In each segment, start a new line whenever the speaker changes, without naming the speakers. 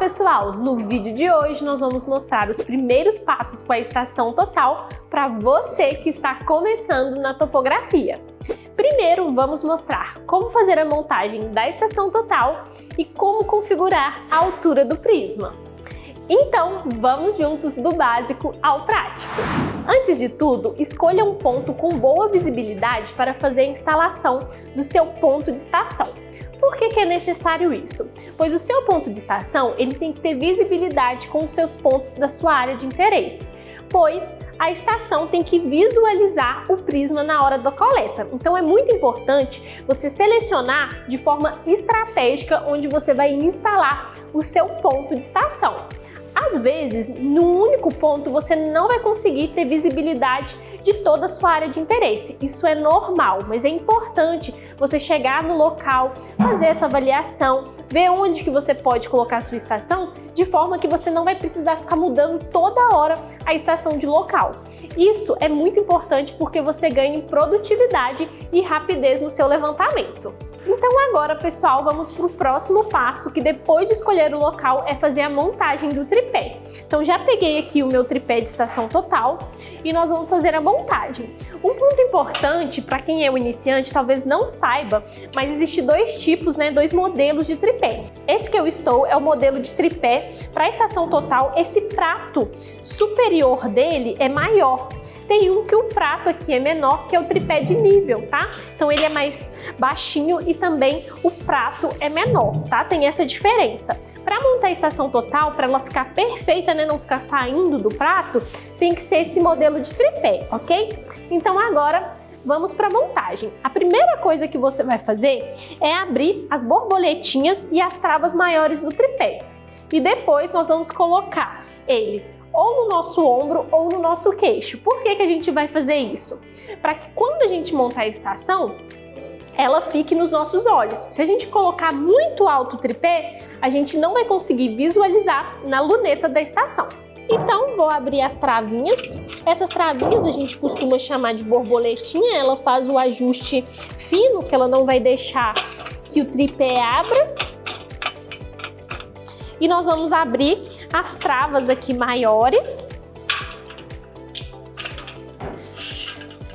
pessoal! No vídeo de hoje nós vamos mostrar os primeiros passos com a estação total para você que está começando na topografia. Primeiro vamos mostrar como fazer a montagem da estação total e como configurar a altura do prisma. Então vamos juntos do básico ao prático. Antes de tudo, escolha um ponto com boa visibilidade para fazer a instalação do seu ponto de estação. Por que é necessário isso? Pois o seu ponto de estação ele tem que ter visibilidade com os seus pontos da sua área de interesse, pois a estação tem que visualizar o prisma na hora da coleta. Então é muito importante você selecionar de forma estratégica onde você vai instalar o seu ponto de estação. Às vezes, num único ponto, você não vai conseguir ter visibilidade de toda a sua área de interesse. Isso é normal, mas é importante você chegar no local, fazer essa avaliação, ver onde que você pode colocar a sua estação, de forma que você não vai precisar ficar mudando toda hora a estação de local. Isso é muito importante porque você ganha em produtividade e rapidez no seu levantamento. Então agora, pessoal, vamos para o próximo passo, que depois de escolher o local é fazer a montagem do tripé. Então já peguei aqui o meu tripé de estação total e nós vamos fazer a montagem. Um ponto importante para quem é o iniciante talvez não saiba, mas existe dois tipos, dois modelos de tripé. Esse que eu estou é o modelo de tripé para a estação total. Esse prato superior dele é maior. Tem um que o prato aqui é menor, que é o tripé de nível, tá? Então ele é mais baixinho e também o prato é menor, tá? Tem essa diferença. Para montar a estação total, para ela ficar perfeita, não ficar saindo do prato, tem que ser esse modelo de tripé, ok? Então agora vamos para a montagem. A primeira coisa que você vai fazer é abrir as borboletinhas e as travas maiores do tripé. E depois nós vamos colocar ele ou no nosso ombro ou no nosso queixo. Por que a gente vai fazer isso? Para que quando a gente montar a estação, ela fique nos nossos olhos. Se a gente colocar muito alto o tripé, a gente não vai conseguir visualizar na luneta da estação. Então, vou abrir as travinhas. Essas travinhas a gente costuma chamar de borboletinha. Ela faz o ajuste fino, que ela não vai deixar que o tripé abra. E nós vamos abrir as travas aqui maiores.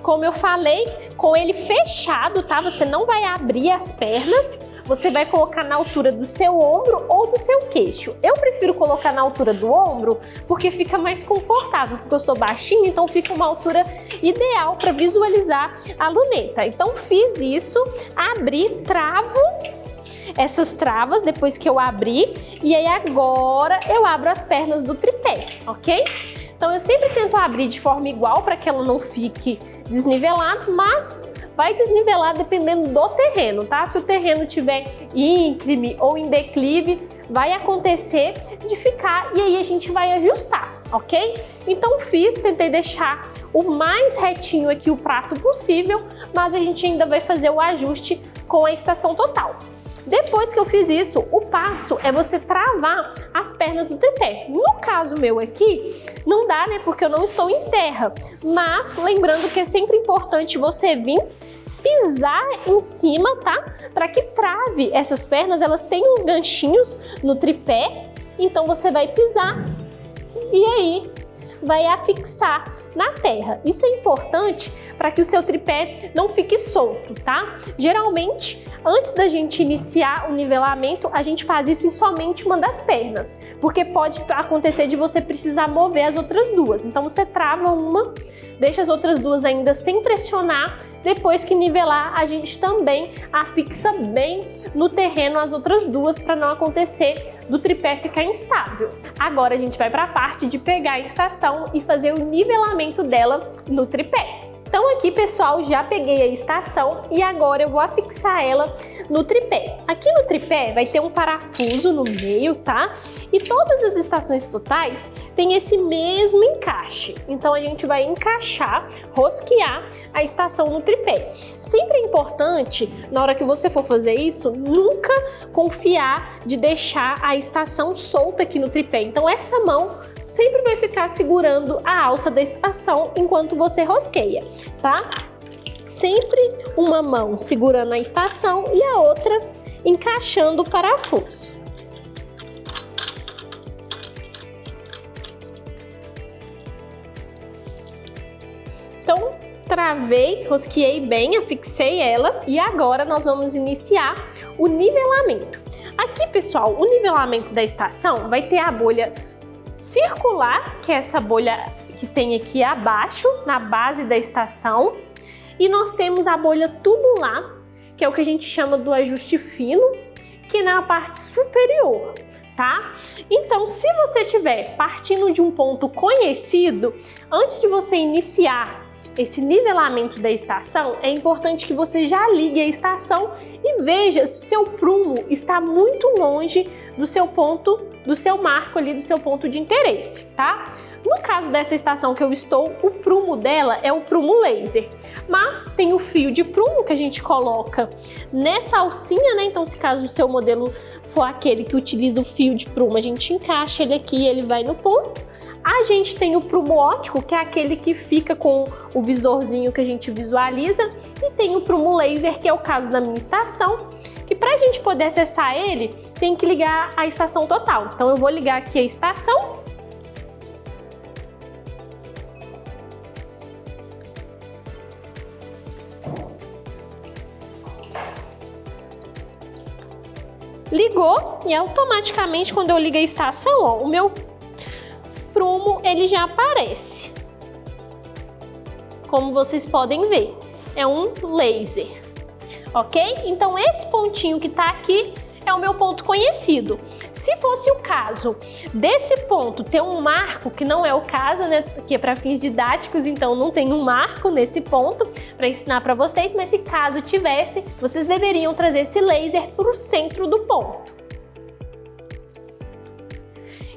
Como eu falei, com ele fechado, tá? Você não vai abrir as pernas, você vai colocar na altura do seu ombro ou do seu queixo. Eu prefiro colocar na altura do ombro porque fica mais confortável, porque eu sou baixinha, então fica uma altura ideal para visualizar a luneta. Então fiz isso, abri, travo essas travas depois que eu abri, e aí agora eu abro as pernas do tripé, ok? Então eu sempre tento abrir de forma igual para que ela não fique desnivelado, mas vai desnivelar dependendo do terreno, tá? Se o terreno tiver íngreme ou em declive, vai acontecer de ficar e aí a gente vai ajustar, ok? Então tentei deixar o mais retinho aqui o prato possível, mas a gente ainda vai fazer o ajuste com a estação total. Depois que eu fiz isso, o passo é você travar as pernas do tripé. No caso meu aqui, não dá, porque eu não estou em terra. Mas lembrando que é sempre importante você vir pisar em cima, tá? Para que trave essas pernas, elas têm uns ganchinhos no tripé. Então você vai pisar e aí vai afixar na terra. Isso é importante para que o seu tripé não fique solto, tá? Geralmente, antes da gente iniciar o nivelamento, a gente faz isso em somente uma das pernas, porque pode acontecer de você precisar mover as outras duas. Então você trava uma, deixa as outras duas ainda sem pressionar, depois que nivelar, a gente também afixa bem no terreno as outras duas para não acontecer do tripé ficar instável. Agora a gente vai para a parte de pegar a estação e fazer o nivelamento dela no tripé. Então aqui, pessoal, já peguei a estação e agora eu vou afixar ela no tripé. Aqui no tripé vai ter um parafuso no meio, tá? E todas as estações totais têm esse mesmo encaixe. Então a gente vai encaixar, rosquear a estação no tripé. Sempre é importante, na hora que você for fazer isso, nunca confiar de deixar a estação solta aqui no tripé. Então essa mão sempre vai ficar segurando a alça da estação enquanto você rosqueia, tá? Sempre uma mão segurando a estação e a outra encaixando o parafuso. travei, rosqueei bem, afixei ela e agora nós vamos iniciar o nivelamento. Aqui, pessoal, o nivelamento da estação vai ter a bolha circular, que é essa bolha que tem aqui abaixo, na base da estação, e nós temos a bolha tubular, que é o que a gente chama do ajuste fino, que é na parte superior, tá? Então, se você estiver partindo de um ponto conhecido, antes de você iniciar esse nivelamento da estação, é importante que você já ligue a estação e veja se o seu prumo está muito longe do seu ponto, do seu marco ali, do seu ponto de interesse, tá? No caso dessa estação que eu estou, o prumo dela é o prumo laser, mas tem o fio de prumo que a gente coloca nessa alcinha, né? Então, se caso o seu modelo for aquele que utiliza o fio de prumo, a gente encaixa ele aqui e ele vai no ponto. A gente tem o prumo óptico, que é aquele que fica com o visorzinho que a gente visualiza, e tem o prumo laser, que é o caso da minha estação, que para a gente poder acessar ele, tem que ligar a estação total. Então, eu vou ligar aqui a estação. Ligou e automaticamente quando eu ligo a estação, ó, o meu prumo ele já aparece. Como vocês podem ver, é um laser, ok? Então esse pontinho que tá aqui é o meu ponto conhecido. Se fosse o caso desse ponto ter um marco, que não é o caso, né, que é para fins didáticos, então não tem um marco nesse ponto para ensinar para vocês, mas se caso tivesse, vocês deveriam trazer esse laser para o centro do ponto.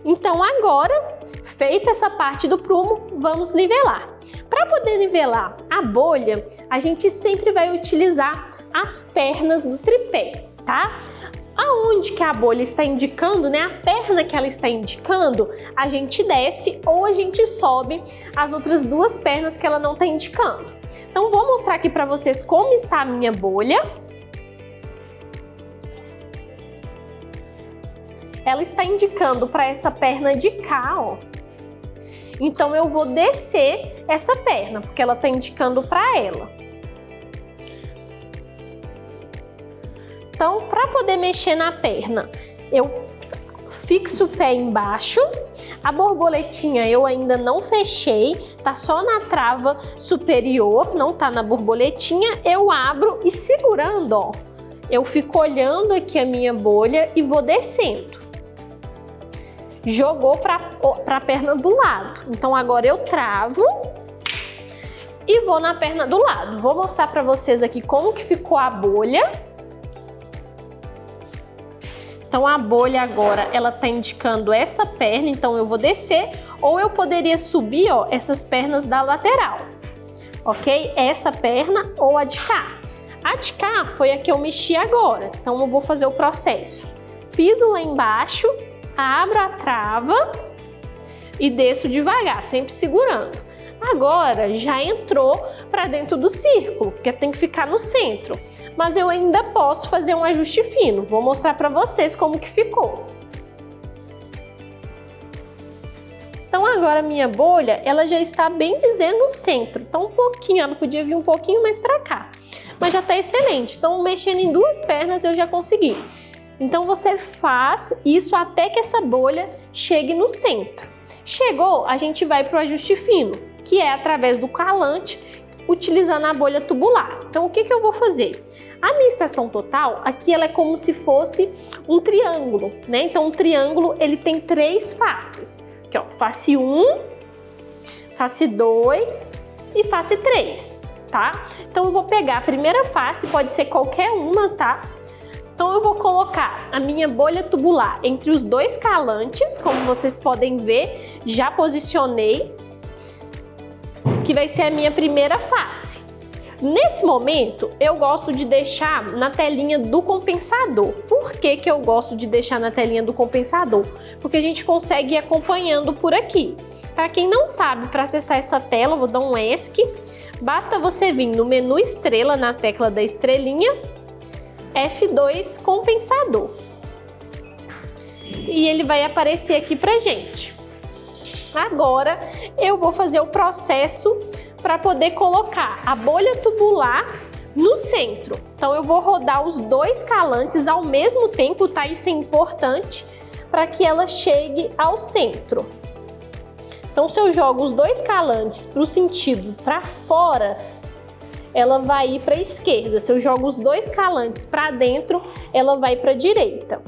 Então agora, feita essa parte do prumo, vamos nivelar. Para poder nivelar a bolha, a gente sempre vai utilizar as pernas do tripé, tá? Aonde que a bolha está indicando, né? A perna que ela está indicando, a gente desce ou a gente sobe as outras duas pernas que ela não está indicando. Então, vou mostrar aqui para vocês como está a minha bolha. Ela está indicando para essa perna de cá, ó. Então, eu vou descer essa perna, porque ela está indicando para ela. Então, para poder mexer na perna, eu fixo o pé embaixo. A borboletinha eu ainda não fechei, tá só na trava superior, não tá na borboletinha. Eu abro e segurando, ó, eu fico olhando aqui a minha bolha e vou descendo. Jogou para a perna do lado. Então, agora eu travo e vou na perna do lado. Vou mostrar para vocês aqui como que ficou a bolha. Então a bolha agora, ela tá indicando essa perna, então eu vou descer, ou eu poderia subir, ó, essas pernas da lateral, ok? Essa perna ou a de cá. A de cá foi a que eu mexi agora, então eu vou fazer o processo. Piso lá embaixo, abro a trava e desço devagar, sempre segurando. Agora já entrou para dentro do círculo, porque tem que ficar no centro. Mas eu ainda posso fazer um ajuste fino. Vou mostrar para vocês como que ficou. Então agora a minha bolha, ela já está bem dizendo no centro. Então um pouquinho, ela podia vir um pouquinho mais para cá. Mas já está excelente. Então mexendo em duas pernas eu já consegui. Então você faz isso até que essa bolha chegue no centro. Chegou, a gente vai para o ajuste fino, que é através do calante, utilizando a bolha tubular. Então o que eu vou fazer? A minha estação total, aqui ela é como se fosse um triângulo, né? Então um triângulo, ele tem três faces. Aqui, ó, face 1, face 2 e face 3, tá? Então eu vou pegar a primeira face, pode ser qualquer uma, tá? Então eu vou colocar a minha bolha tubular entre os dois calantes, como vocês podem ver, já posicionei, que vai ser a minha primeira face. Nesse momento, eu gosto de deixar na telinha do compensador. Por que que eu gosto de deixar na telinha do compensador? Porque a gente consegue ir acompanhando por aqui. Para quem não sabe, para acessar essa tela, eu vou dar um ESC. Basta você vir no menu estrela, na tecla da estrelinha, F2 compensador. E ele vai aparecer aqui pra gente. Agora eu vou fazer o processo para poder colocar a bolha tubular no centro. Então eu vou rodar os dois calantes ao mesmo tempo, tá? Isso é importante para que ela chegue ao centro. Então se eu jogo os dois calantes para o sentido para fora, ela vai ir para a esquerda. Se eu jogo os dois calantes para dentro, ela vai para a direita.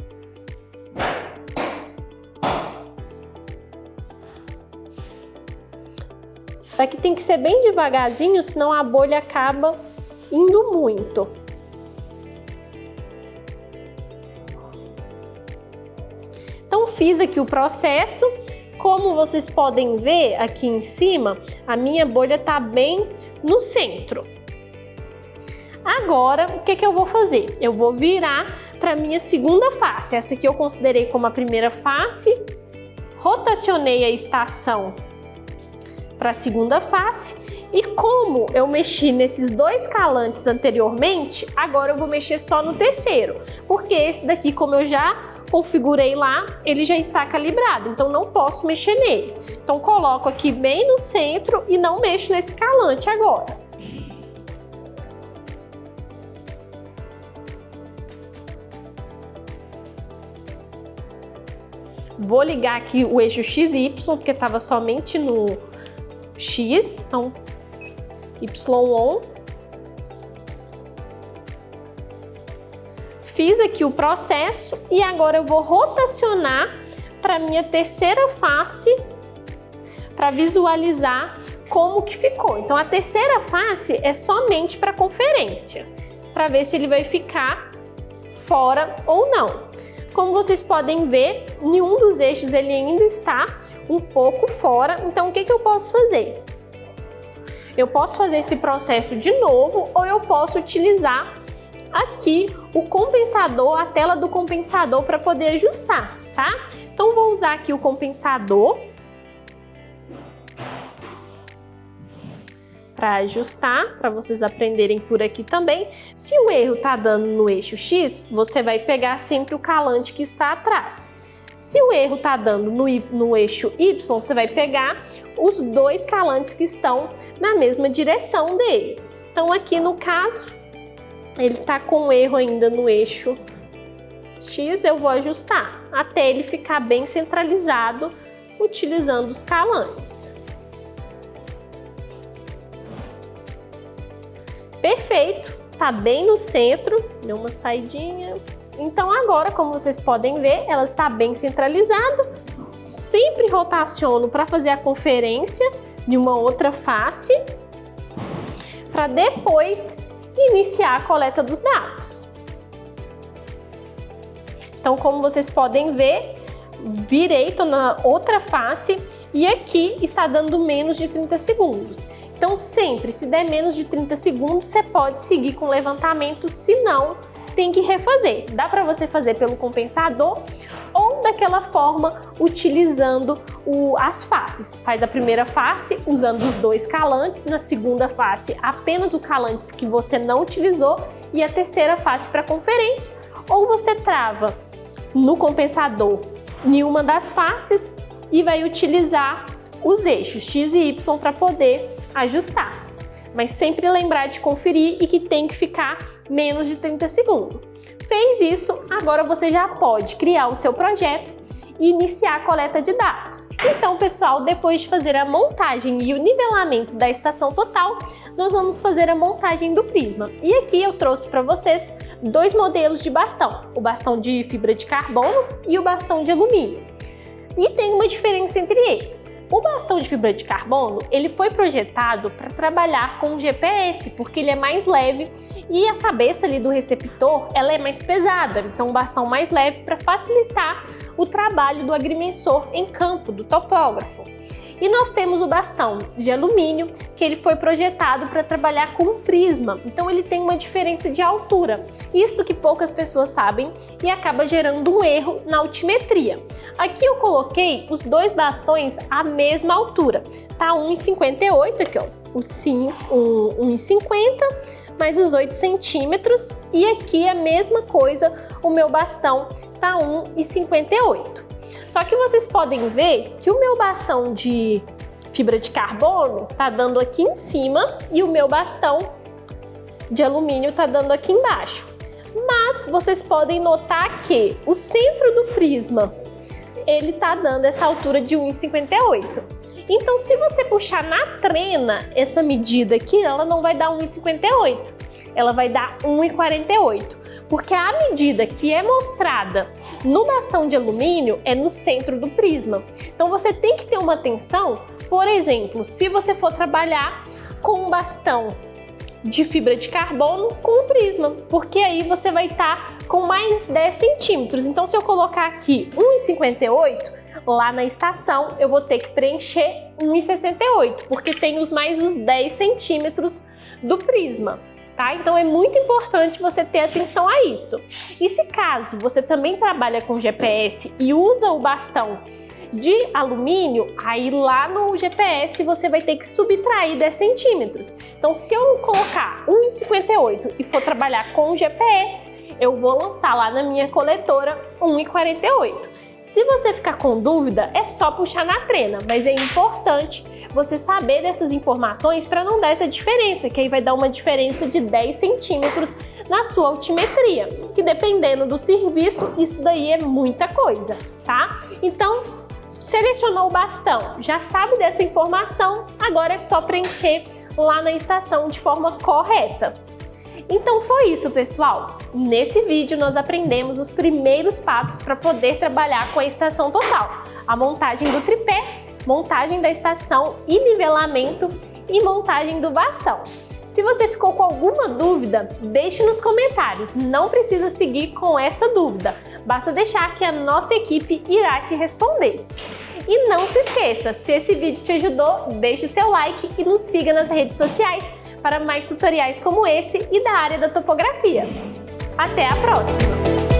Aqui tem que ser bem devagarzinho, senão a bolha acaba indo muito. Então fiz aqui o processo. Como vocês podem ver aqui em cima, a minha bolha está bem no centro. Agora, o que eu vou fazer? Eu vou virar para a minha segunda face. Essa aqui eu considerei como a primeira face. Rotacionei a estação para a segunda face. E como eu mexi nesses dois calantes anteriormente, agora eu vou mexer só no terceiro. Porque esse daqui, como eu já configurei lá, ele já está calibrado, então não posso mexer nele. Então coloco aqui bem no centro e não mexo nesse calante agora. Vou ligar aqui o eixo XY, porque estava somente no X, então Y-on. Fiz aqui o processo e agora eu vou rotacionar para minha terceira face para visualizar como que ficou. Então a terceira face é somente para conferência, para ver se ele vai ficar fora ou não. Como vocês podem ver, nenhum dos eixos ele ainda está um pouco fora, então o que eu posso fazer? Eu posso fazer esse processo de novo ou eu posso utilizar aqui o compensador, a tela do compensador para poder ajustar, tá? Então vou usar aqui o compensador para ajustar, para vocês aprenderem por aqui também. Se o erro tá dando no eixo X, você vai pegar sempre o calante que está atrás. Se o erro tá dando no eixo Y, você vai pegar os dois calantes que estão na mesma direção dele. Então aqui no caso, ele tá com erro ainda no eixo X, eu vou ajustar até ele ficar bem centralizado utilizando os calantes. Perfeito, tá bem no centro, deu uma saidinha. Então agora, como vocês podem ver, ela está bem centralizada. Sempre rotaciono para fazer a conferência de uma outra face, para depois iniciar a coleta dos dados. Então, como vocês podem ver, virei, tô na outra face e aqui está dando menos de 30 segundos. Então sempre, se der menos de 30 segundos, você pode seguir com o levantamento, se não, tem que refazer. Dá para você fazer pelo compensador ou daquela forma, utilizando as faces. Faz a primeira face usando os dois calantes, na segunda face apenas o calante que você não utilizou e a terceira face para conferência. Ou você trava no compensador em uma das faces e vai utilizar os eixos X e Y para poder ajustar. Mas sempre lembrar de conferir e que tem que ficar menos de 30 segundos. Fez isso, agora você já pode criar o seu projeto e iniciar a coleta de dados. Então, pessoal, depois de fazer a montagem e o nivelamento da estação total, nós vamos fazer a montagem do prisma. E aqui eu trouxe para vocês dois modelos de bastão, o bastão de fibra de carbono e o bastão de alumínio. E tem uma diferença entre eles. O bastão de fibra de carbono, ele foi projetado para trabalhar com GPS, porque ele é mais leve e a cabeça ali do receptor, ela é mais pesada. Então, um bastão mais leve para facilitar o trabalho do agrimensor em campo, do topógrafo. E nós temos o bastão de alumínio, que ele foi projetado para trabalhar com um prisma. Então ele tem uma diferença de altura. Isso que poucas pessoas sabem e acaba gerando um erro na altimetria. Aqui eu coloquei os dois bastões à mesma altura. Tá 1,58 aqui, ó. O 1,50 mais os 8 centímetros. E aqui a mesma coisa, o meu bastão tá 1,58. Só que vocês podem ver que o meu bastão de fibra de carbono tá dando aqui em cima e o meu bastão de alumínio tá dando aqui embaixo. Mas vocês podem notar que o centro do prisma, ele tá dando essa altura de 1,58. Então, se você puxar na trena essa medida aqui, ela não vai dar 1,58, ela vai dar 1,48, porque a medida que é mostrada no bastão de alumínio é no centro do prisma. Então, você tem que ter uma atenção, por exemplo, se você for trabalhar com um bastão de fibra de carbono com o prisma, porque aí você vai estar com mais 10 centímetros. Então, se eu colocar aqui 1,58, lá na estação eu vou ter que preencher 1,68, porque tem os 10 centímetros do prisma, tá? Então, é muito importante você ter atenção a isso. E se caso você também trabalha com GPS e usa o bastão de alumínio, aí lá no GPS você vai ter que subtrair 10 centímetros. Então, se eu colocar 1,58 e for trabalhar com o GPS, eu vou lançar lá na minha coletora 1,48. Se você ficar com dúvida, é só puxar na trena, mas é importante você saber dessas informações para não dar essa diferença, que aí vai dar uma diferença de 10 centímetros na sua altimetria, que dependendo do serviço, isso daí é muita coisa, tá? Então, selecionou o bastão, já sabe dessa informação, agora é só preencher lá na estação de forma correta. Então foi isso, pessoal! Nesse vídeo nós aprendemos os primeiros passos para poder trabalhar com a estação total. A montagem do tripé, montagem da estação e nivelamento e montagem do bastão. Se você ficou com alguma dúvida, deixe nos comentários, não precisa seguir com essa dúvida, basta deixar que a nossa equipe irá te responder. E não se esqueça, se esse vídeo te ajudou, deixe o seu like e nos siga nas redes sociais para mais tutoriais como esse e da área da topografia. Até a próxima!